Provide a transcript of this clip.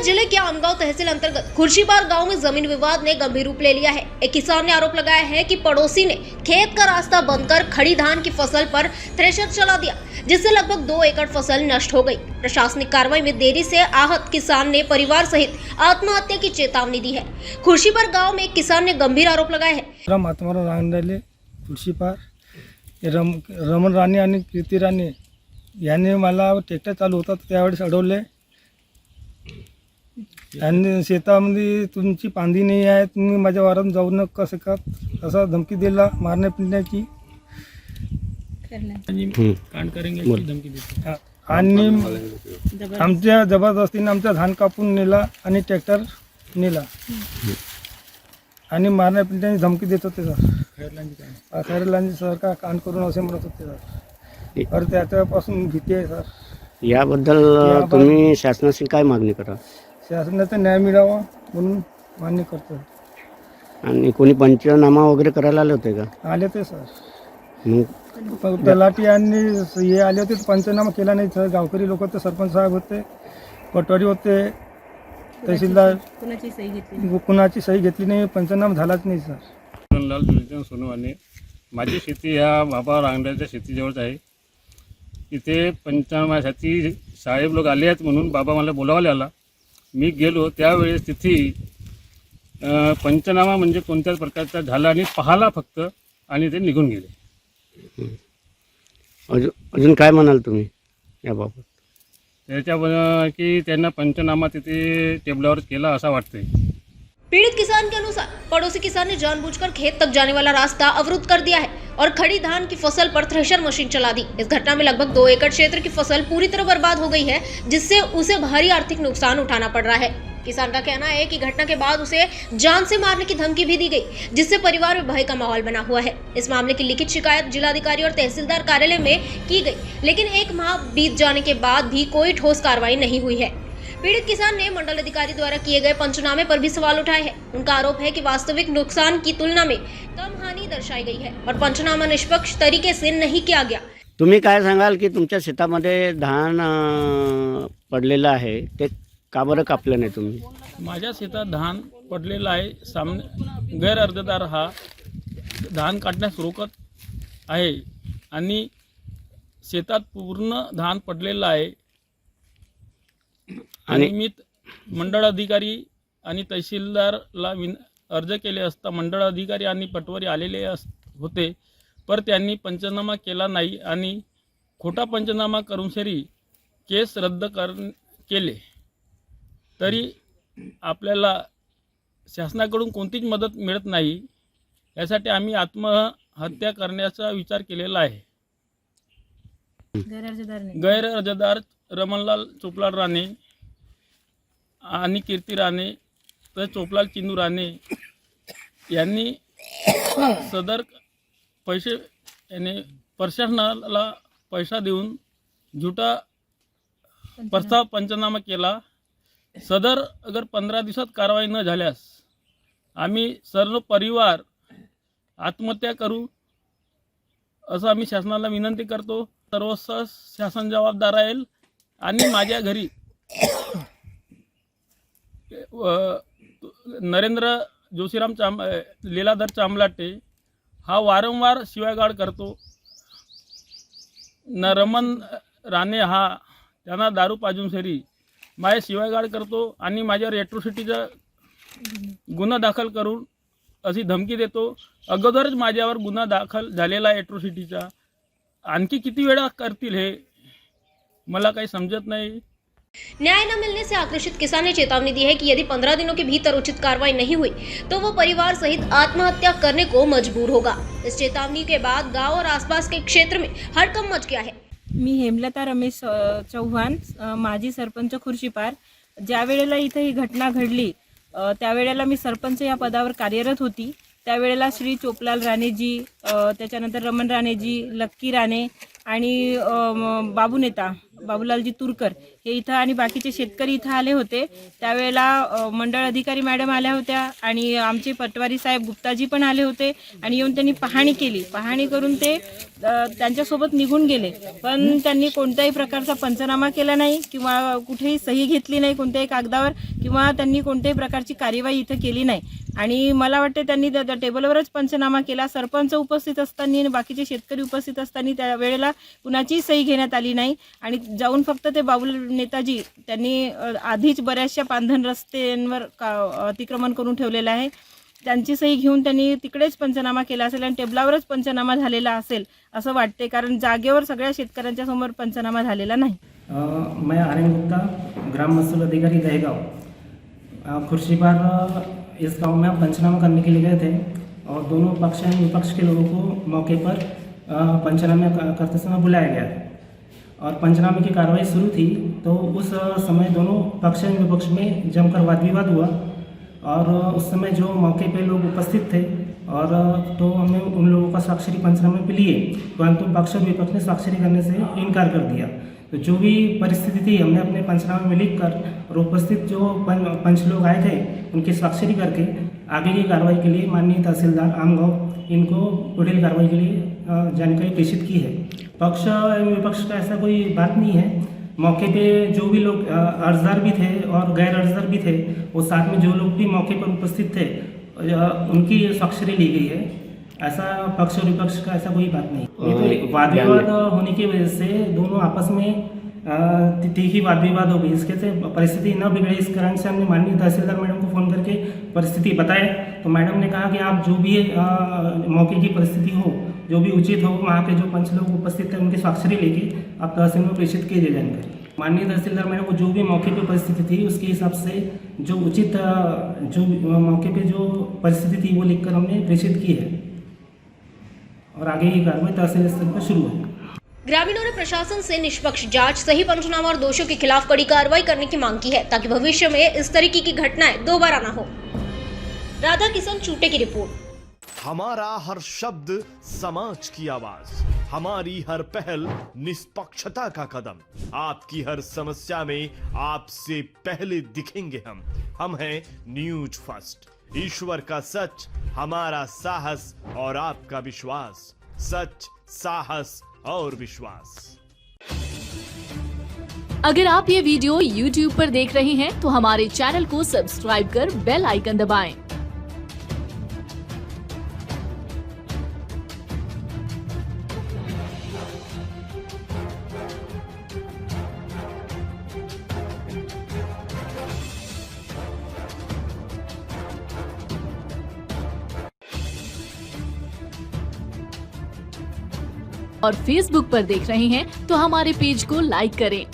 जिले के आमगांव तहसील अंतर्गत खुर्शीपार गांव में जमीन विवाद ने गंभीर रूप ले लिया है। एक किसान ने आरोप लगाया है कि पड़ोसी ने खेत का रास्ता बंद कर खड़ी धान की फसल पर थ्रेशर चला दिया, जिससे लगभग 2 एकड़ फसल नष्ट हो गई। प्रशासनिक कार्रवाई में देरी से आहत किसान ने परिवार सहित आत्महत्या की चेतावनी दी है। खुर्शीपार गाँव में एक किसान ने गंभीर आरोप लगाया है। आत्माराम रांगडले खुर्शीपार रमण राणे आणि कीर्ती राणे यांनी मला ट्रॅक्टर चालू होता त्यावेळेस अडवले आणि शेतामध्ये तुमची पांदी नाही आहे, तुम्ही माझ्या वारात जाऊ नका शकत असा धमकी दिला, मारण्या पिटण्याची आणि आमच्या जबरदस्तीने आमचा धान कापून नेला आणि ट्रॅक्टर नेला आणि मारण्या पिटण्याची धमकी देत होते सर। खैरलांची सरकार कान करून असे म्हणत होते सर, तर त्याच्यापासून भीती आहे सर। याबद्दल तुम्ही शासनाशी काय मागणी करा? शासनाचा न्याय मिळावा म्हणून मान्य करतो। आणि कोणी पंचनामा वगैरे करायला आले होते का? आले ते सर, मग तलाठी आणि हे आले होते, पंचनामा केला नाही सर। गावकरी लोक तर सरपंच साहेब होते, पटवारी होते, तहसीलदार, कुणाची सही घेतली नाही, पंचनामा झालाच नाही सर। लाल दुर्जन सोनवाने, माझी शेती ह्या बाबा रांगड्याच्या शेतीजवळच आहे। इथे पंचनाम्यासाठी साहेब लोक आले आहेत म्हणून बाबा मला बोलावायला आला। मी गेलो त्यावेळेस तिथे पंचनामा म्हणजे कोणत्याच प्रकारचा झाला आणि पाहाला फक्त आणि ते निघून गेले। अजून काय म्हणाल तुम्ही याबाबत? त्याच्यावर की त्यांना पंचनामा तिथे टेबलावर केला असा वाटतंय। पीड़ित किसान के अनुसार पड़ोसी किसान ने जानबूझकर खेत तक जाने वाला रास्ता अवरुद्ध कर दिया है और खड़ी धान की फसल पर थ्रेशर मशीन चला दी। इस घटना में लगभग 2 एकड़ क्षेत्र की फसल पूरी तरह बर्बाद हो गई है, जिससे उसे भारी आर्थिक नुकसान उठाना पड़ रहा है। किसान का कहना है कि घटना के बाद उसे जान से मारने की धमकी भी दी गई, जिससे परिवार में भय का माहौल बना हुआ है। इस मामले की लिखित शिकायत जिलाधिकारी और तहसीलदार कार्यालय में की गई, लेकिन 1 माह बीत जाने के बाद भी कोई ठोस कार्रवाई नहीं हुई है। पीड़ित किसान ने मंडल अधिकारी द्वारा किए गए पंचनामे पर भी सवाल उठाए हैं। उनका आरोप है कि वास्तविक नुकसान की तुलना में कम हानि दर्शाई गई है और पंचनामा निष्पक्ष तरीके से नहीं किया गया। तुम्ही काय सांगाल की तुमच्या शेतामध्ये धान पडलेलं आहे, ते का बरं कापलं नाही तुम्ही? माझ्या शेतात धान पडलेलं आहे। सामने गैर अर्जदार हा धान काढण्यास रोकत आहे आणि शेतात पूर्ण धान पडलेलं आहे आणि मी मंडळ अधिकारी आणि तहसीलदारला अर्ज केले असता मंडळ अधिकारी आणि पटवारी आलेले होते, पर त्यांनी पंचनामा केला नाही आणि खोटा पंचनामा करून सरी केस रद्द केले। तरी आपल्याला शासनाकडून कोणतीच मदत मिळत नाही। यासाठी आम्ही आत्महत्या करण्याचा विचार केलेला आहे। गैर अर्जदार रमणलाल चोपलाल राणे आणि कीर्ती राणे तर चोपलाल चिंदू राणे यांनी सदर पैसे याने प्रशासनाला पैसा देऊन झुटा प्रस्ताव पंचनामा केला। सदर अगर 15 दिवसात कारवाई न झाल्यास आम्ही सर्व परिवार आत्महत्या करू असं आम्ही शासनाला विनंती करतो। सर्वस्व शासन जबाबदार राहील आणि माझ्या घरी नरेंद्र जोशीराम लीलाधर चांबलाटे हा वारंवार शिवागाळ करतो। रमण राणे हा त्यांना दारू पाजून सरी माझ्या शिवागाळ करतो आणि माझ्यावर एट्रोसिटीचा गुन्हा दाखल करून अशी धमकी देतो। अगोदरच माझ्यावर गुन्हा दाखल झालेला आहे एट्रोसिटीचा, आणखी किती वेळा करतील हे मला काही समजत नहीं। न्याय न मिलने से आक्रोशित किसान ने चेतावनी दी है कि यदि 15 दिनों के भीतर उचित कार्रवाई नहीं हुई तो वो परिवार सहित आत्महत्या करने को मजबूर होगा। इस चेतावनी के बाद गांव और आसपास के क्षेत्र में हड़कंप मच गया है। मी हेमलता रमेश चौहान, माजी सरपंच खुर्शीपार। ज्या वेळेला इथे ही घटना घडली त्यावेळेला मी सरपंच या पदावर कार्यरत होती। त्यावेळेला श्री चोपलाल राणेजी, त्याच्यानंतर रमण राणेजी, लक्की राणे आणि बाबू नेता बाबूलालजी तुरकर हे इथं आणि बाकीचे शेतकरी इथं आले होते. त्यावेळेला मंडळ अधिकारी मॅडम आल्या होत्या आणि आमचे पटवारी साहेब गुप्ताजी पण आले होते आणि येऊन त्यांनी पाहणी केली. पाहणी करून ते त्यांच्यासोबत निघून गेले. पण त्यांनी कोणत्याही प्रकारचा पंचनामा केला नाही किंवा कुठेही सही घेतली नाही कोणत्याही कागदावर किंवा त्यांनी कोणत्याही प्रकारची कार्यवाही इथं केली नाही. आणि मला वाटते त्यांनी टेबलवरच पंचनामा केला. सरपंच उपस्थित असताना आणि बाकीचे शेतकरी उपस्थित असताना त्या वेळेला कुणाचीही सही घेण्यात आली नाही. आणि जाऊन फक्त ते बाबूल नेताजी त्यांनी आधीच बऱ्याचशा पांधन रस्त्यांवर अतिक्रमण करून ठेवलेलं आहे. त्यांची सही घेऊन त्यांनी तिकडेच पंचनामा केला असेल आणि टेबलावरच पंचनामा झालेला असेल असं वाटते, कारण जागेवर सगळ्या शेतकऱ्यांच्या समोर पंचनामा झालेला नाही. मैं आर्यन गुप्ता, ग्राम महसूल अधिकारी दहेगांव खुर्शीपार इस गांव में पंचनामा करने के लिए गए थे और दोनों पक्ष एवं विपक्ष के लोगों को मौके पर पंचनामा करते समय बुलाया गया और पंचनामे की कार्रवाई शुरू थी. तो उस समय दोनों पक्ष एवं विपक्ष में जमकर वाद विवाद हुआ और उस समय जो मौके पे लोग उपस्थित थे और तो हमने उन लोगों का स्वाक्षरी पंचनामे पे लिए, परंतु पक्ष और विपक्ष ने स्वाक्षरी करने से इनकार कर दिया. तो जो भी परिस्थिति थी हमने अपने पंचनामे में लिख कर और उपस्थित जो पंच लोग आए थे उनकी स्वाक्षरी करके आगे की कार्रवाई के लिए माननीय तहसीलदार आमगांव इनको पुढील कार्रवाई के लिए जानकारी प्रेषित की है. पक्ष एवं विपक्ष का ऐसा कोई बात नहीं है. मौके पे जो भी लोग अर्जदार भी थे और गैर अर्जदार भी थे, वो साथ में जो लोग भी मौके पर उपस्थित थे उनकी स्वाक्षरी ली गई है. ऐसा पक्ष और विपक्ष का ऐसा कोई बात नहीं. ये तो वाद विवाद होने की वजह से दोनों आपस में तीखी वाद विवाद हो गई. इसके से परिस्थिति न बिगड़े इस कारण से हमने माननीय तहसीलदार मैडम को फ़ोन करके परिस्थिति बताए. तो मैडम ने कहा कि आप जो भी मौके की परिस्थिति हो, जो भी उचित हो, वहाँ के जो पंच लोग उपस्थित थे उनकी स्वाक्षरी लेके आप तहसील में प्रेषित कीजिए जानकारी. माननीय तहसीलदार मैडम को जो भी मौके पे परिस्थिति थी उसके हिसाब से जो उचित जो मौके पे जो परिस्थिति थी वो लिखकर हमने प्रेषित की है और आगे की कार्रवाई तहसील स्तर पर शुरू है. ग्रामीणों ने प्रशासन से निष्पक्ष जांच, सही पंचनामा और दोषियों के खिलाफ कड़ी कार्रवाई करने की मांग की है ताकि भविष्य में इस तरीके की घटनाएं दोबारा न हो. राधा किशन चूटे की रिपोर्ट. हमारा हर शब्द समाज की आवाज, हमारी हर पहल निष्पक्षता का कदम. आपकी हर समस्या में आपसे पहले दिखेंगे हम हैं न्यूज फर्स्ट. ईश्वर का सच, हमारा साहस और आपका विश्वास. सच, साहस और विश्वास. अगर आप ये वीडियो YouTube पर देख रहे हैं तो हमारे चैनल को सब्सक्राइब कर बेल आइकन दबाएं. और Facebook पर देख रहे हैं तो हमारे पेज को लाइक करें